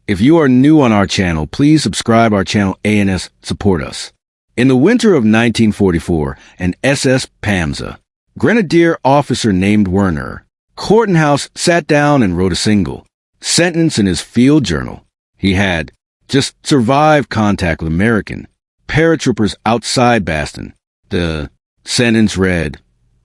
If you are new on our channel, please subscribe our channel ANS support us. In the winter of 1944, an SS Panzer grenadier officer named Werner Kortenhaus sat down and wrote a single sentence in his field journal. He had just survived contact with American paratroopers outside Bastion. The sentence read,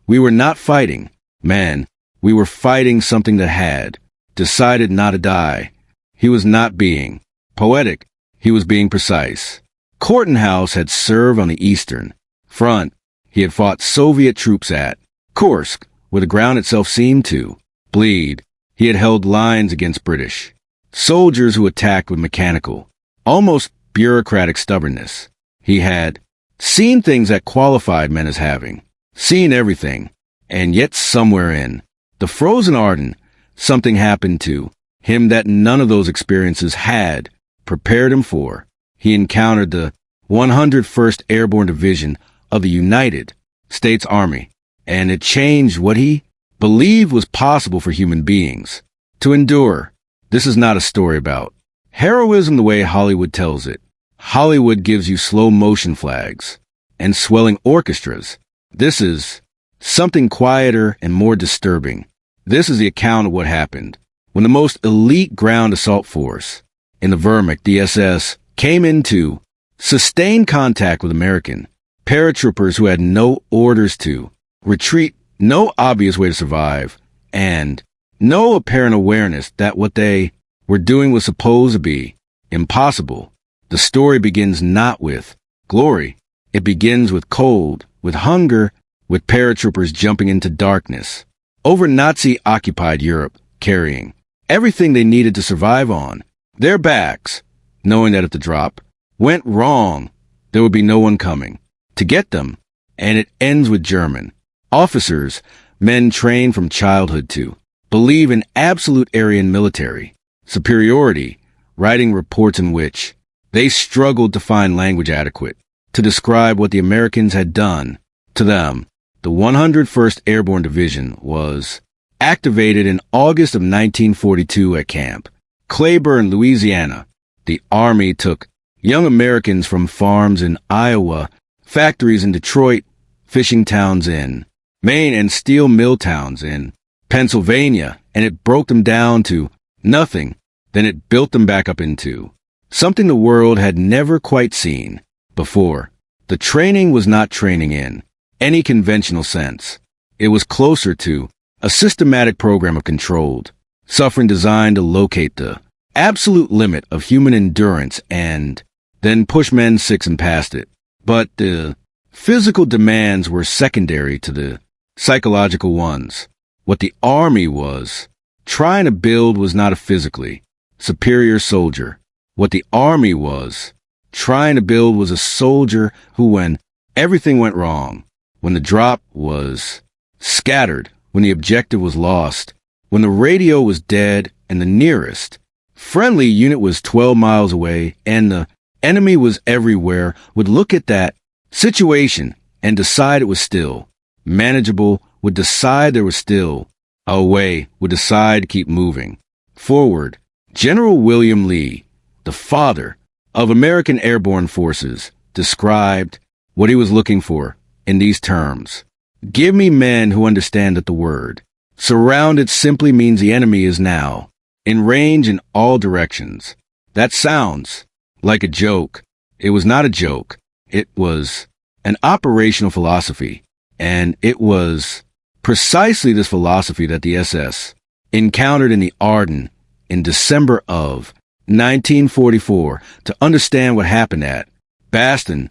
"We were not fighting, man. We were fighting something that had decided not to die." He was not being poetic. He was being precise. Kortenhaus had served on the Eastern Front. He had fought Soviet troops at Kursk, where the ground itself seemed to bleed. He had held lines against British soldiers who attacked with mechanical, almost bureaucratic stubbornness. He had seen things that qualified men as having seen everything, and yet somewhere in the frozen Ardennes, something happened to him that none of those experiences had prepared him for. He encountered the 101st Airborne Division of the United States Army, and it changed what he believed was possible for human beings to endure. This is not a story about heroism the way Hollywood tells it. Hollywood gives you slow motion flags and swelling orchestras. This is something quieter and more disturbing. This is the account of what happened when the most elite ground assault force in the Wehrmacht, the SS, came into sustained contact with American paratroopers who had no orders to retreat, no obvious way to survive, and no apparent awareness that what they were doing was supposed to be impossible. The story begins not with glory. It begins with cold, with hunger, with paratroopers jumping into darkness over Nazi-occupied Europe, carrying everything they needed to survive on their backs, knowing that if the drop went wrong, there would be no one coming to get them. And it ends with German officers, men trained from childhood to believe in absolute Aryan military superiority, writing reports in which they struggled to find language adequate to describe what the Americans had done to them. The 101st Airborne Division was activated in August of 1942 at Camp Claiborne, Louisiana. The Army took young Americans from farms in Iowa, factories in Detroit, fishing towns in Maine, and steel mill towns in Pennsylvania, and it broke them down to nothing. Then it built them back up into something the world had never quite seen before. The training was not training in any conventional sense. It was closer to a systematic program of controlled suffering designed to locate the absolute limit of human endurance and then push men 6 and past it. But the physical demands were secondary to the psychological ones. What the Army was trying to build was not a physically superior soldier. What the Army was trying to build was a soldier who, when everything went wrong, when the drop was scattered, when the objective was lost, when the radio was dead and the nearest friendly unit was 12 miles away and the enemy was everywhere, would look at that situation and decide it was still manageable, would decide there was still a way, would decide to keep moving forward. General William Lee, the father of American airborne forces, described what he was looking for in these terms. "Give me men who understand that the word surrounded simply means the enemy is now in range in all directions." That sounds like a joke. It was not a joke. It was an operational philosophy, and it was precisely this philosophy that the SS encountered in the Ardennes in December of 1944. To understand what happened at Bastion,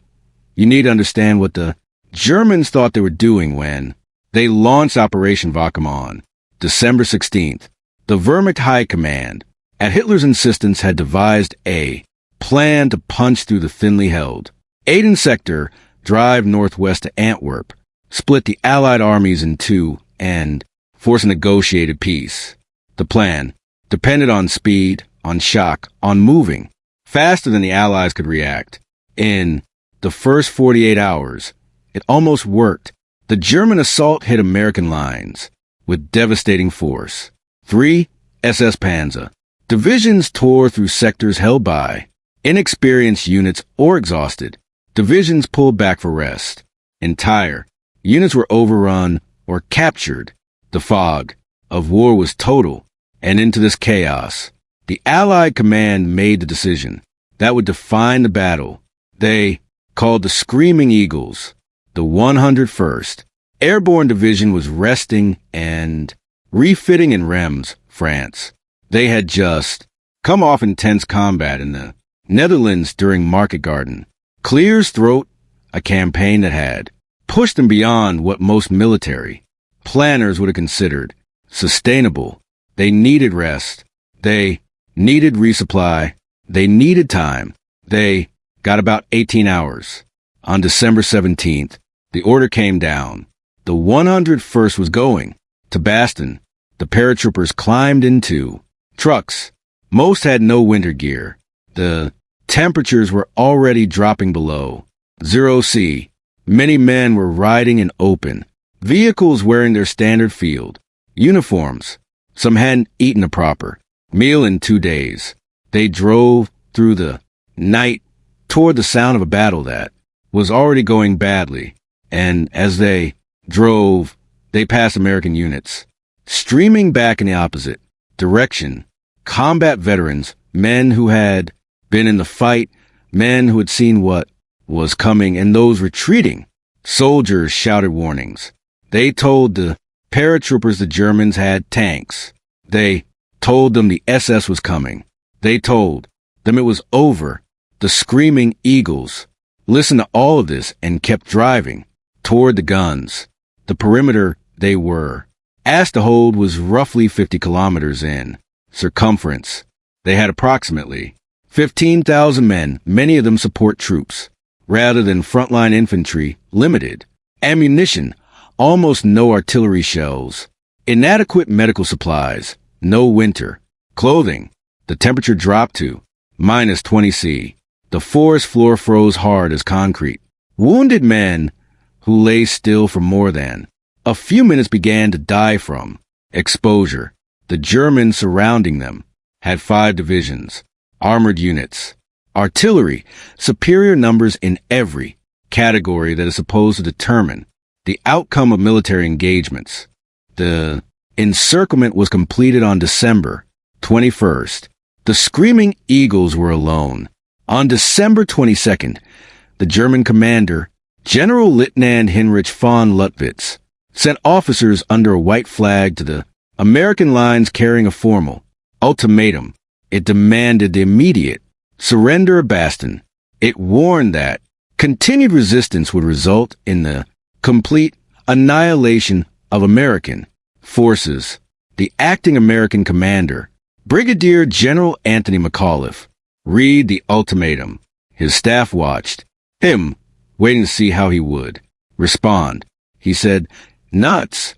you need to understand what the Germans thought they were doing when they launched Operation Wachmann on December 16th. The Wehrmacht High Command, at Hitler's insistence, had devised a plan to punch through the thinly held Aden sector, drive northwest to Antwerp, split the Allied armies in two, and force a negotiated peace. The plan depended on speed, on shock, on moving faster than the Allies could react. In the first 48 hours, it almost worked. The German assault hit American lines with devastating force. 3 SS Panzer Divisions tore through sectors held by inexperienced units or exhausted. Divisions pulled back for rest. Entire units were overrun or captured. The fog of war was total, and into this chaos, the Allied command made the decision that would define the battle. They called the Screaming Eagles. The 101st Airborne Division was resting and refitting in Reims, France. They had just come off intense combat in the Netherlands during Market Garden. Clear's throat, a campaign that had pushed them beyond what most military planners would have considered sustainable. They needed rest. They needed resupply. They needed time. They got about 18 hours. On December 17th, the order came down. The 101st was going to Baston. The paratroopers climbed into trucks. Most had no winter gear. The temperatures were already dropping below 0°C. Many men were riding in open vehicles wearing their standard field uniforms. Some hadn't eaten a proper meal in 2 days. They drove through the night toward the sound of a battle that was already going badly, and as they drove, they passed American units streaming back in the opposite direction. Combat veterans, men who had been in the fight, men who had seen what was coming, and those retreating soldiers shouted warnings. They told the paratroopers the Germans had tanks. They told them the SS was coming. They told them it was over. The Screaming Eagles listened to all of this and kept driving toward the guns. The perimeter they were asked to hold was roughly 50 kilometers in circumference. They had approximately 15,000 men, many of them support troops, rather than frontline infantry, limited ammunition, almost no artillery shells, inadequate medical supplies, no winter clothing. The temperature dropped to minus 20 C. The forest floor froze hard as concrete. Wounded men who lay still for more than a few minutes began to die from exposure. The Germans surrounding them had 5 divisions, armored units, artillery, superior numbers in every category that is supposed to determine the outcome of military engagements. The encirclement was completed on December 21st. The Screaming Eagles were alone. On December 22nd, the German commander, General Lieutenant Heinrich von Luttwitz, sent officers under a white flag to the American lines carrying a formal ultimatum. It demanded the immediate surrender of Baston. It warned that continued resistance would result in the complete annihilation of American forces. The acting American commander, Brigadier General Anthony McAuliffe, read the ultimatum. His staff watched him, waiting to see how he would respond. He said, "Nuts."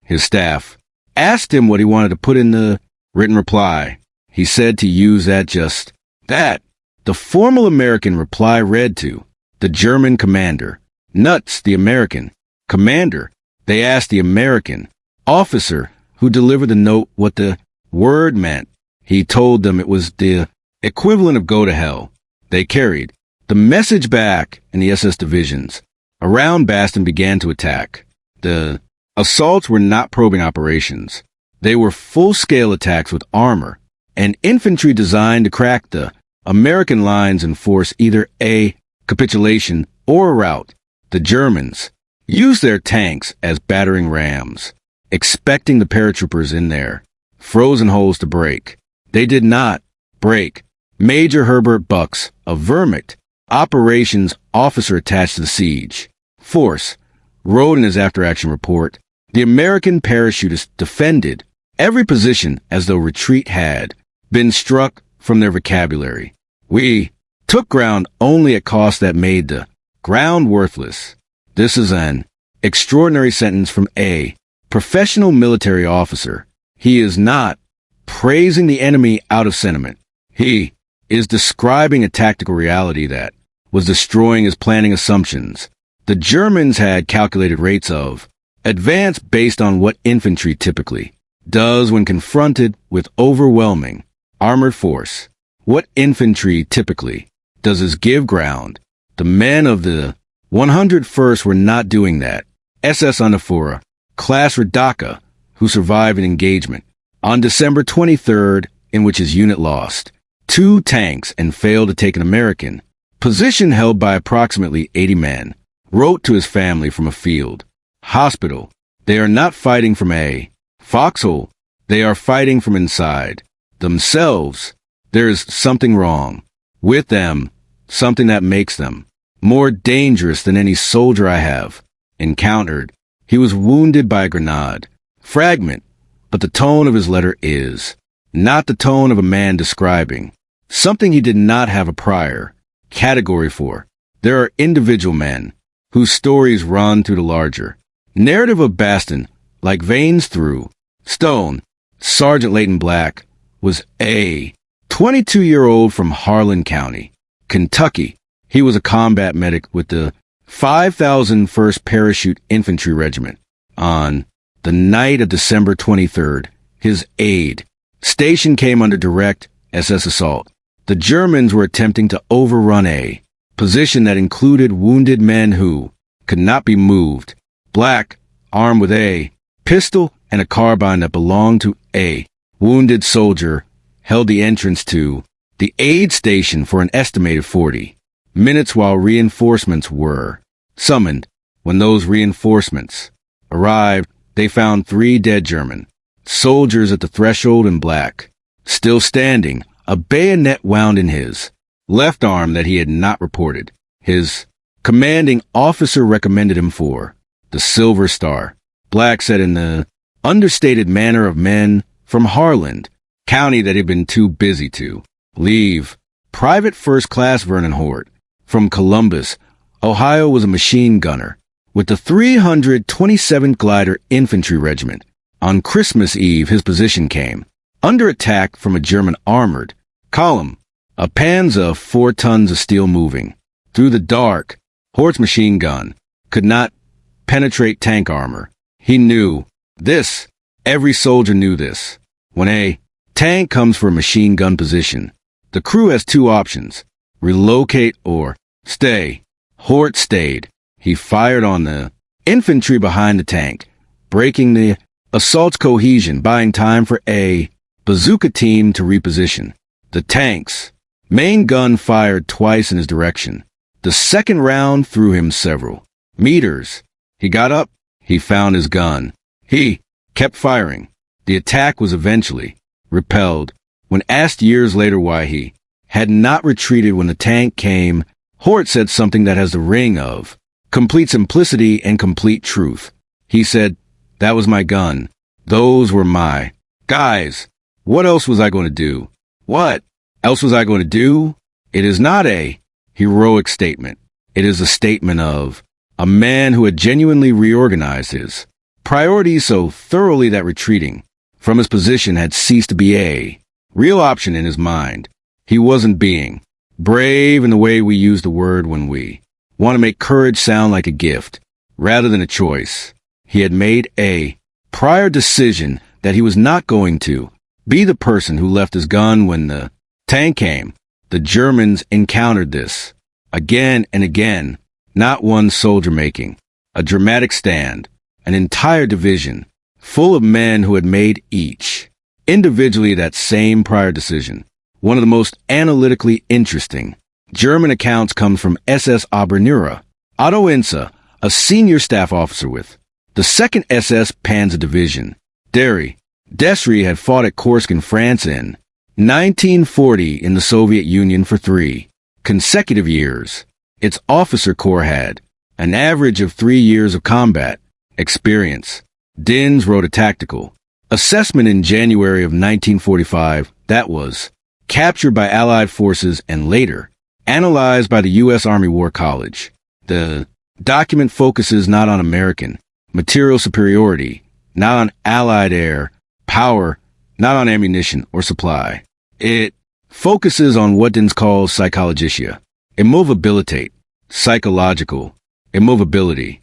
His staff asked him what he wanted to put in the written reply. He said to use that just that. The formal American reply read to the German commander, "Nuts." The American commander. They asked the American officer who delivered the note what the word meant. He told them it was the equivalent of "go to hell." They carried the message back, and the SS divisions around Baston began to attack. The assaults were not probing operations. They were full-scale attacks with armor and infantry designed to crack the American lines and force either a capitulation or a rout. The Germans used their tanks as battering rams, expecting the paratroopers in their frozen holes to break. They did not break. Major Herbert Bucks, a Wehrmacht operations officer attached to the siege force, wrote in his after-action report, "The American parachutists defended every position as though retreat had been struck from their vocabulary. We took ground only at cost that made the ground worthless." This is an extraordinary sentence from a professional military officer. He is not praising the enemy out of sentiment. He is describing a tactical reality that was destroying his planning assumptions. The Germans had calculated rates of advance based on what infantry typically does when confronted with overwhelming armored force. What infantry typically does is give ground. The men of the 101st were not doing that. SS Anaphora, Class Radaka, who survived an engagement on December 23rd, in which his unit lost 2 tanks and failed to take an American position held by approximately 80 men, wrote to his family from a field hospital, "They are not fighting from a foxhole. They are fighting from inside themselves. There is something wrong with them, something that makes them more dangerous than any soldier I have encountered." He was wounded by a grenade fragment, but the tone of his letter is not the tone of a man describing something he did not have a prior category for. There are individual men whose stories run through the larger narrative of Baston like veins through stone. Sergeant Leighton Black was a 22-year-old from Harlan County, Kentucky. He was a combat medic with the 5,001st Parachute Infantry Regiment. On the night of December 23rd, his aide station came under direct SS assault. The Germans were attempting to overrun a position that included wounded men who could not be moved. Black, armed with a pistol and a carbine that belonged to a wounded soldier, held the entrance to the aid station for an estimated 40 minutes while reinforcements were summoned. When those reinforcements arrived, they found 3 dead German soldiers at the threshold, and Black, still standing, a bayonet wound in his left arm that he had not reported. His commanding officer recommended him for the Silver Star. Black said in the understated manner of men from Harlan County that he'd been too busy to leave. Private First Class Vernon Hort from Columbus, Ohio, was a machine gunner with the 327th Glider Infantry Regiment. On Christmas Eve, his position came under attack from a German armored column, a Panzer 4 tons of steel moving through the dark. Hort's machine gun could not penetrate tank armor. He knew this. Every soldier knew this. When a tank comes for a machine gun position, the crew has 2 options: relocate or stay. Hort stayed. He fired on the infantry behind the tank, breaking the assault's cohesion, buying time for a bazooka team to reposition. The tank's main gun fired twice in his direction. The second round threw him several meters. He got up. He found his gun. He kept firing. The attack was eventually repelled. When asked years later why he had not retreated when the tank came, Hort said something that has the ring of complete simplicity and complete truth. He said, "That was my gun. Those were my guys. What else was I going to do? What else was I going to do?" It is not a heroic statement. It is a statement of a man who had genuinely reorganized his priorities so thoroughly that retreating from his position had ceased to be a real option in his mind. He wasn't being brave in the way we use the word when we want to make courage sound like a gift rather than a choice. He had made a prior decision that he was not going to be the person who left his gun when the tank came. The Germans encountered this again and again, not one soldier making a dramatic stand, an entire division full of men who had made each individually that same prior decision. One of the most analytically interesting German accounts comes from SS Abernura Otto Insa, a senior staff officer with the 2nd SS Panzer Division. Desri had fought at Kursk in France in 1940 in the Soviet Union for 3 consecutive years. Its officer corps had an average of 3 years of combat experience. Dins wrote a tactical assessment in January of 1945 that was captured by Allied forces and later analyzed by the U.S. Army War College. The document focuses not on American material superiority, not on Allied air power, not on ammunition or supply. It focuses on what Dins calls psychologitia, immovabilitate, psychological immovability.